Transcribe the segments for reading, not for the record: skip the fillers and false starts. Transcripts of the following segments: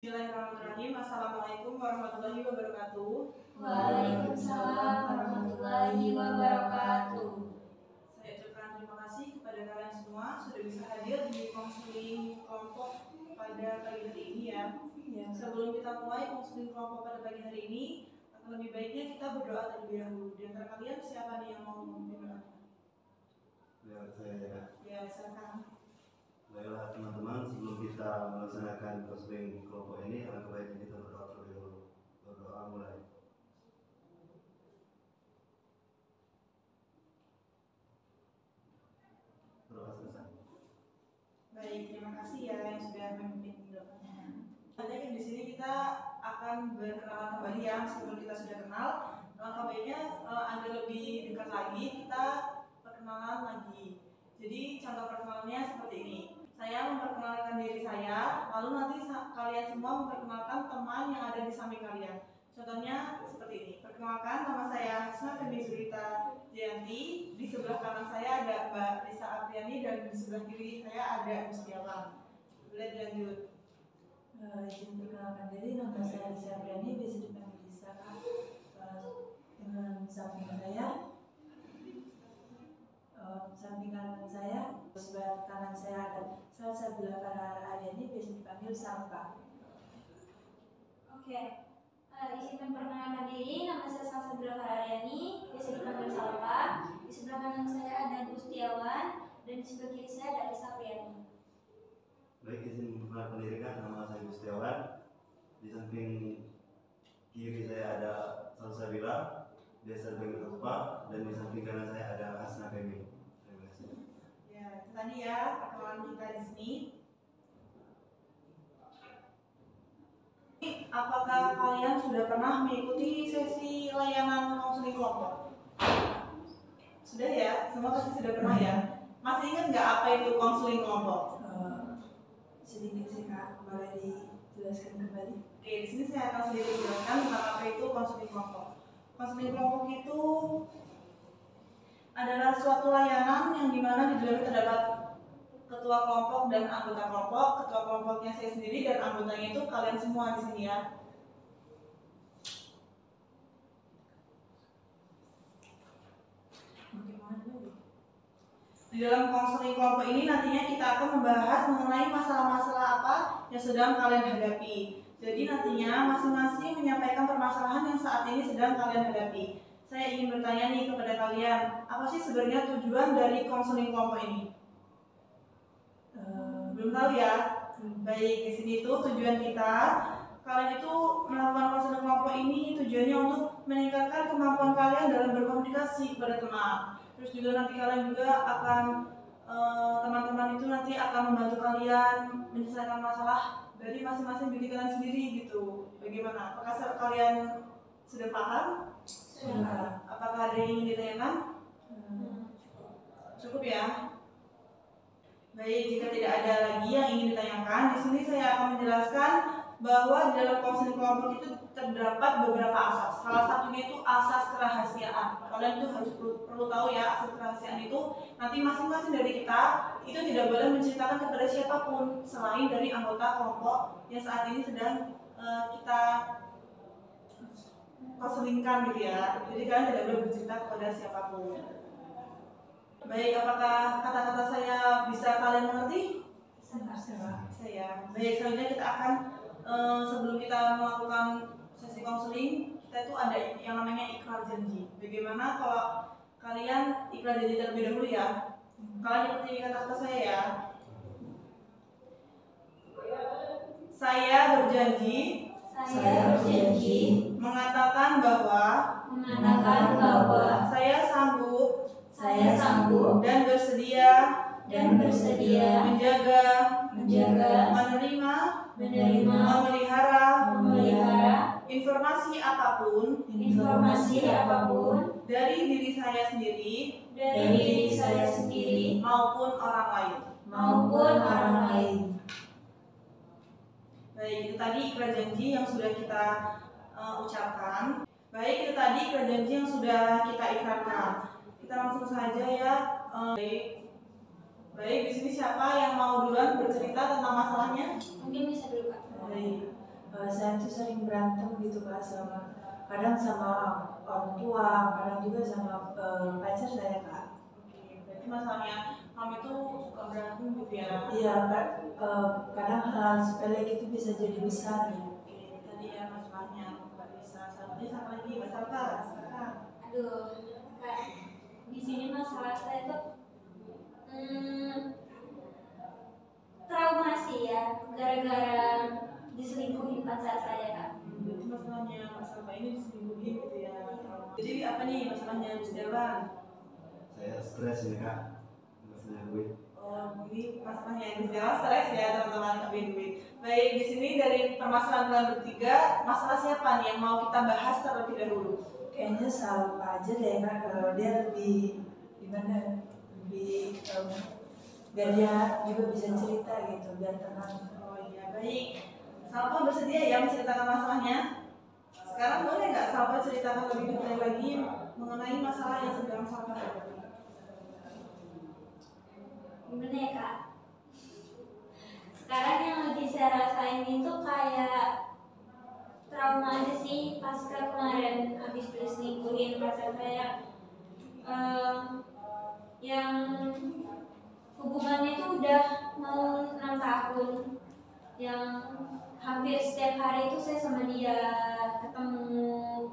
Bismillahirrahmanirrahim. Assalamualaikum warahmatullahi wabarakatuh. Waalaikumsalam warahmatullahi wabarakatuh. Saya ucapkan terima kasih kepada kalian semua sudah bisa hadir di konseling kelompok pada pagi hari ini ya. Sebelum kita mulai konseling kelompok pada pagi hari ini, lebih baiknya kita berdoa terlebih dahulu. Di antara kalian siapa nih yang mau memimpin doa? Ya, saya. Ya, silakan. Baiklah teman-teman, sebelum kita melaksanakan konseling kelompok ini, alangkah baiknya kita berdoa terlebih dahulu. Berdoa mulai. Berdoa selesai. Baik, terima kasih ya yang sudah memimpin doanya. Nanti di sini kita akan berkenalan kembali ya, sebelum kita sudah kenal. Alangkah baiknya agar lebih dekat lagi kita perkenalan lagi. Jadi contoh perkenalannya seperti ini. Saya memperkenalkan diri saya, lalu nanti kalian semua memperkenalkan teman yang ada di samping kalian. Contohnya seperti ini. Perkenalkan, nama saya Hasna Femi Zurita Jayanti. Di sebelah kanan saya ada Mbak Lisa Apriani dan di sebelah kiri saya ada Mustiawan. Boleh lanjut. Izin perkenalkan diri, nama saya Lisa Apriani, biasa dipanggil Lisa Kak. Dengan samping saya, sebelah kanan saya ada Salsabila Aryani, biasa dipanggil Salpa. Oke, izin memperkenalkan diri, nama saya Salsabila Aryani, biasa dipanggil Salpa. Di sebelah kanan saya ada Gustiawan dan di sebelah kiri saya ada Lisa Apriani. Baik, izin memperkenalkan diri kan, nama saya Gustiawan. Di samping kiri saya ada Salsabila, biasa dipanggil Salpa, dan di samping kanan saya ada Hasna Femi. Terima kasih. Ya, itu tadi ya perkenalan kita di sini. Apakah kalian sudah pernah mengikuti sesi layanan konseling kelompok? Sudah ya, semua pasti sudah pernah ya. Masih ingat nggak apa itu konseling kelompok? Sedikit sih Kak, boleh dijelaskan kembali? Oke, di sini saya akan sedikit jelaskan tentang apa itu konseling kelompok. Konseling kelompok itu adalah suatu layanan yang dimana di dalamnya terdapat ketua kelompok dan anggota kelompok. Ketua kelompoknya saya sendiri dan anggotanya itu kalian semua di sini ya. Di dalam konseling kelompok ini nantinya kita akan membahas mengenai masalah-masalah apa yang sedang kalian hadapi. Jadi nantinya masing-masing menyampaikan permasalahan yang saat ini sedang kalian hadapi. Saya ingin bertanya nih kepada kalian, apa sih sebenarnya tujuan dari konseling kelompok ini? Belum tahu ya? Baik, di sini itu tujuan kita, kalian itu melakukan konseling kelompok ini tujuannya untuk meningkatkan kemampuan kalian dalam berkomunikasi kepada teman. Terus juga nanti kalian juga akan teman-teman itu nanti akan membantu kalian menyelesaikan masalah dari masing-masing diri kalian sendiri gitu. Bagaimana? Apakah kalian sudah paham? Sudah. Apakah ada yang ingin ditanyakan? Cukup ya. Baik, jika tidak ada lagi yang ingin ditanyakan, di sini saya akan menjelaskan bahwa di dalam konseling kelompok itu terdapat beberapa asas. Salah satunya itu asas kerahasiaan. Kalian itu harus perlu tahu ya, asas kerahasiaan itu nanti masing-masing dari kita itu tidak boleh menceritakan kepada siapapun selain dari anggota kelompok yang saat ini sedang kita konselingkan gitu ya. Jadi kalian tidak boleh bercerita kepada siapapun. Baik, apakah kata-kata saya bisa kalian mengerti? Saya. Baik, selanjutnya kita akan sebelum kita melakukan sesi konseling, kita itu ada yang namanya ikrar janji. Bagaimana kalau kalian ikrar janji terlebih dahulu ya? Kalian ikuti kata-kata saya ya. Saya berjanji mengatakan bahwa saya sanggup dan bersedia menjaga, menerima, memelihara informasi apapun dari diri saya sendiri maupun orang lain. Baik, itu tadi ikrar janji yang sudah kita ucapkan. Baik, itu tadi ikrar janji yang sudah kita ikrarkan. Kita langsung saja ya. Baik, di sini siapa yang mau duluan bercerita tentang masalahnya? Mungkin bisa dulu Kak. Baik. saya tuh sering berantem gitu Kak, sama kadang sama orang tua, kadang juga sama pacar saya Kak. Oke, berarti masalahnya kamu itu suka berantem gitu ya? Iya Kak, kadang hal sepele gitu bisa jadi besar ya. Oke, tadi ya masalahnya Mbak Lisa. Selanjutnya sama lagi, Mbak Salka. Silakan. Aduh, Kak, di sini masalah saya tuh trauma sih ya, gara-gara diselingkuhin pacar saya Kak. Berarti masalahnya Mbak Salka ini diselingkuhin gitu ya. Jadi apa nih masalahnya Gus Dewan? Saya stres ini kak, masalah duit. Oh, ini masalahnya Gus Dewan stres ya teman-teman, tapi duit. Baik, di sini dari permasalahan kalian bertiga, masalah siapa nih yang mau kita bahas terlebih dahulu? Kayaknya Salva aja deh Kak, kalau dia lebih gimana, lebih biar dia juga bisa cerita gitu, biar tenang. Oh iya, baik. Salva bersedia ya menceritakan masalahnya? Sekarang boleh nggak Salva ceritakan lebih detail lagi mengenai masalah yang sedang Salva hadapi? Gimana ya Kak? Sekarang yang lagi saya rasain itu kayak trauma aja sih pasca kemarin habis diselingkuhin pacar saya. Yang hubungannya itu udah mau 6 tahun, yang hampir setiap hari itu saya sama dia ketemu,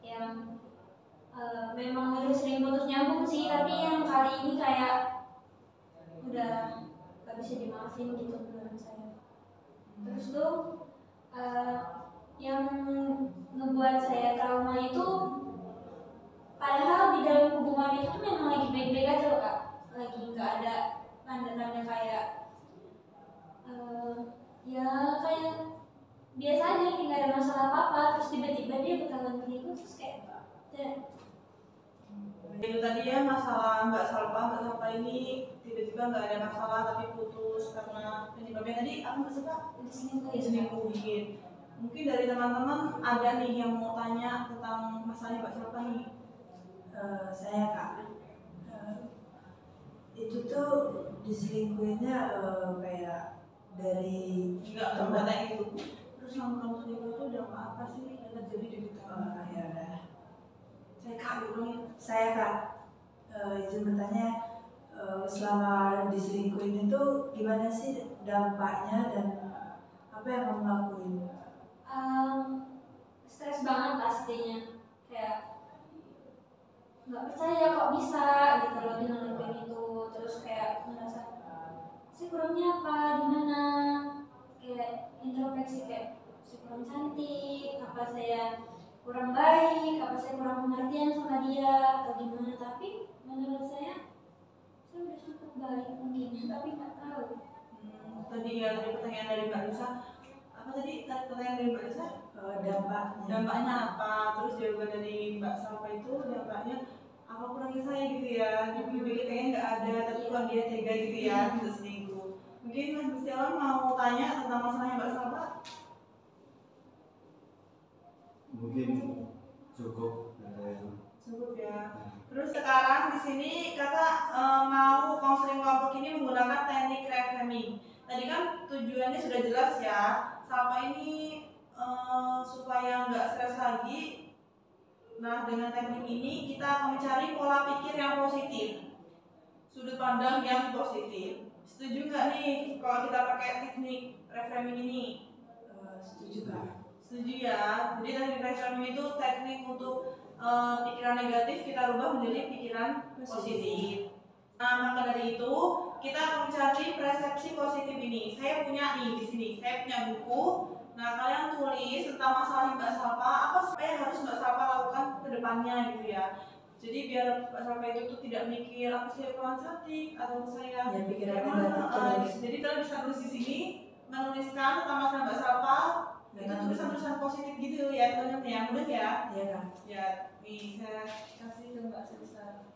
yang memang udah sering putus nyambung sih, tapi yang kali ini kayak udah gak bisa dimaafin gitu menurut saya. Terus tuh yang ngebuat saya trauma itu, padahal di dalam hubungan itu tuh memang lagi baik-baik aja loh Kak, lagi nggak ada tanda-tanda kayak ya kayak biasa aja, kayak nggak ada masalah apa-apa, terus tiba-tiba dia ketahuan selingkuh, terus kayak Itu tadi ya masalah Mbak Salva ini tiba-tiba nggak ada masalah tapi putus karena penyebabnya tadi apa Mbak Salva? Diselingkuhin. Mungkin dari teman-teman ada nih yang mau tanya tentang masalahnya Mbak Salva nih. Saya Kak, itu tuh diselingkuhinnya kayak dari Enggak kata itu. Terus yang kamu selingkuh itu udah apa sih yang terjadi di kamu? ya udah. Saya Kak. Izin bertanya, selama diselingkuhin itu gimana sih dampaknya dan apa yang kamu lakuin? stres banget pastinya, kayak nggak percaya kok bisa gitu loh dia ngelakuin itu, terus kayak ngerasa saya kurangnya apa di mana, kayak introspeksi, kayak saya kurang cantik, apa saya kurang baik, apa saya kurang pengertian sama dia atau gimana. Tapi menurut saya udah cukup baik mungkin, tapi nggak tahu. Tadi ya tadi pertanyaan dari Mbak Lisa, apa tadi pertanyaan dari Mbak Lisa? Dampaknya apa? Terus jawaban dari Mbak Salva itu dampaknya apa kurangnya saya gitu ya, dibikin kayaknya nggak ada tapi kok dia tega gitu ya, bisa selingkuh. Mungkin Mas Gustiawan mau tanya tentang masalahnya Mbak Salva? Mungkin cukup. Cukup ya. Terus sekarang di sini kakak mau konseling kelompok ini menggunakan teknik reframing. Tadi kan tujuannya sudah jelas ya. Salva ini supaya nggak stres lagi. Nah, dengan teknik ini kita akan mencari pola pikir yang positif, sudut pandang yang positif. Setuju nggak nih kalau kita pakai teknik reframing ini? Setuju Kak. Setuju ya. Jadi teknik reframing itu teknik untuk pikiran negatif kita rubah menjadi pikiran positif. Nah, maka dari itu kita akan mencari persepsi positif ini. Saya punya nih di sini, saya punya buku. Nah, kalian tulis tentang masalah Mbak Salva, apa yang harus Mbak Salva lakukan ke depannya gitu ya. Jadi biar Mbak Salva itu tuh tidak mikir apa saya kurang cantik atau saya ya pikiran negatif. Jadi kalian bisa tulis di sini, menuliskan tentang masalah Mbak Salva, itu tulisan-tulisan positif gitu ya teman-teman ya, mudah ya. Iya Kak. Ya, nih saya kasih ke Mbak Salsa.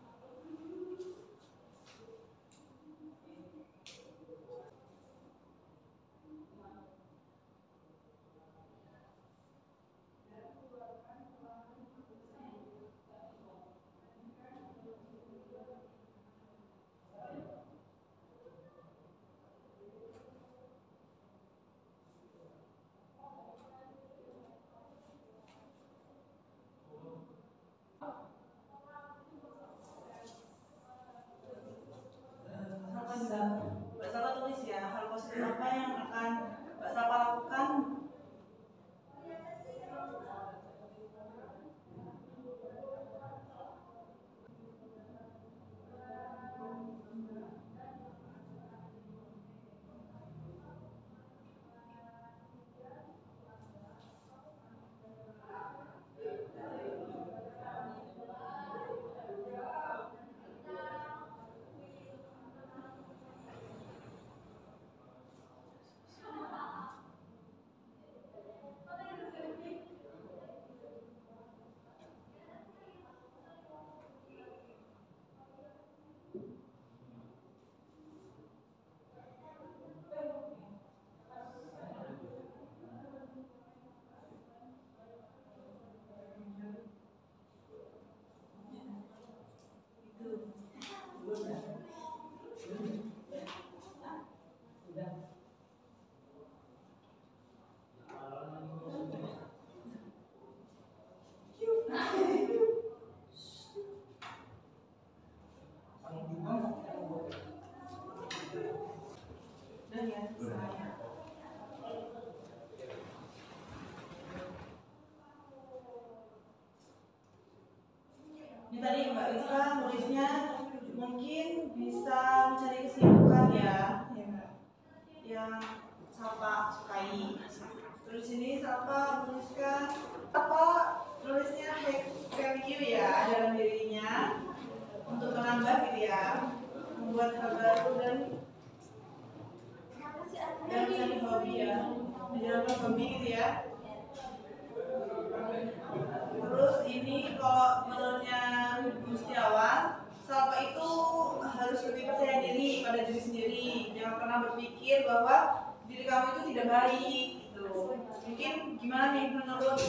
Ini tadi Mbak Lisa nulisnya mungkin bisa mencari kesibukan ya, yang Salpa sukai. Terus di sini Salpa menuliskan nulisnya value ya dalam dirinya untuk menambah gitu ya, membuat hal baru dan mencari hobi ya, menjalankan hobi gitu ya. Terus ini kalau menurutnya Gustiawan, Salpa itu harus lebih percaya diri pada diri sendiri. Jangan pernah berpikir bahwa diri kamu itu tidak baik gitu. Mungkin gimana nih menurut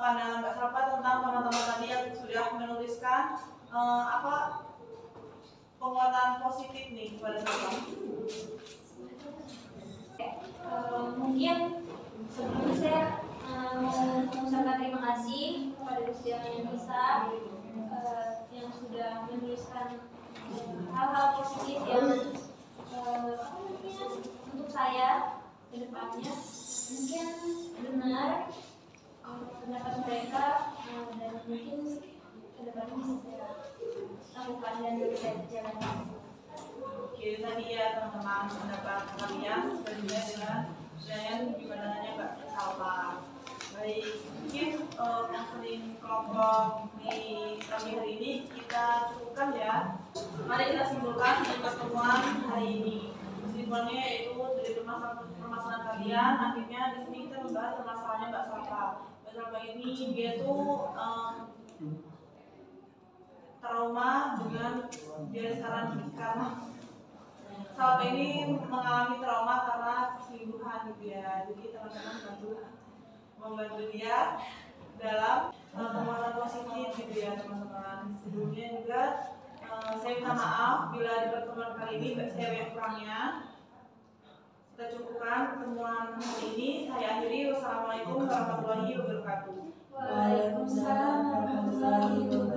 pandangan Mbak Salpa tentang teman-teman tadi yang sudah menuliskan penguatan positif nih kepada Salpa? Mungkin sebelumnya saya mengucapkan terima kasih kepada Gustiawan yang bisa yang sudah menuliskan hal-hal positif yang untuk saya ke depannya mungkin benar pendapat mereka dan mungkin ke depannya bisa saya lakukan dan bisa saya jalankan. Oke, tadi ya teman-teman pendapat kalian sesuai dengan yang pandangannya Mbak Salpa. Baik, mungkin konseling kelompok di kami hari ini kita cukupkan ya. Mari kita simpulkan di pertemuan hari ini. Kesimpulannya yaitu dari permasalahan kalian, akhirnya di sini kita membahas permasalahannya Mbak Salpa. Mbak Salpa ini dia tuh trauma dengan dia sekarang karena Salpa ini mengalami trauma karena perselingkuhan gitu ya. Jadi teman-teman membantu dia dalam penguatan positif gitu ya teman-teman. Sebelumnya juga saya minta maaf bila di pertemuan kali ini saya banyak kurangnya. Kita cukupkan pertemuan hari ini. Saya akhiri. Wassalamualaikum warahmatullahi wabarakatuh. Waalaikumsalam warahmatullahi wabarakatuh.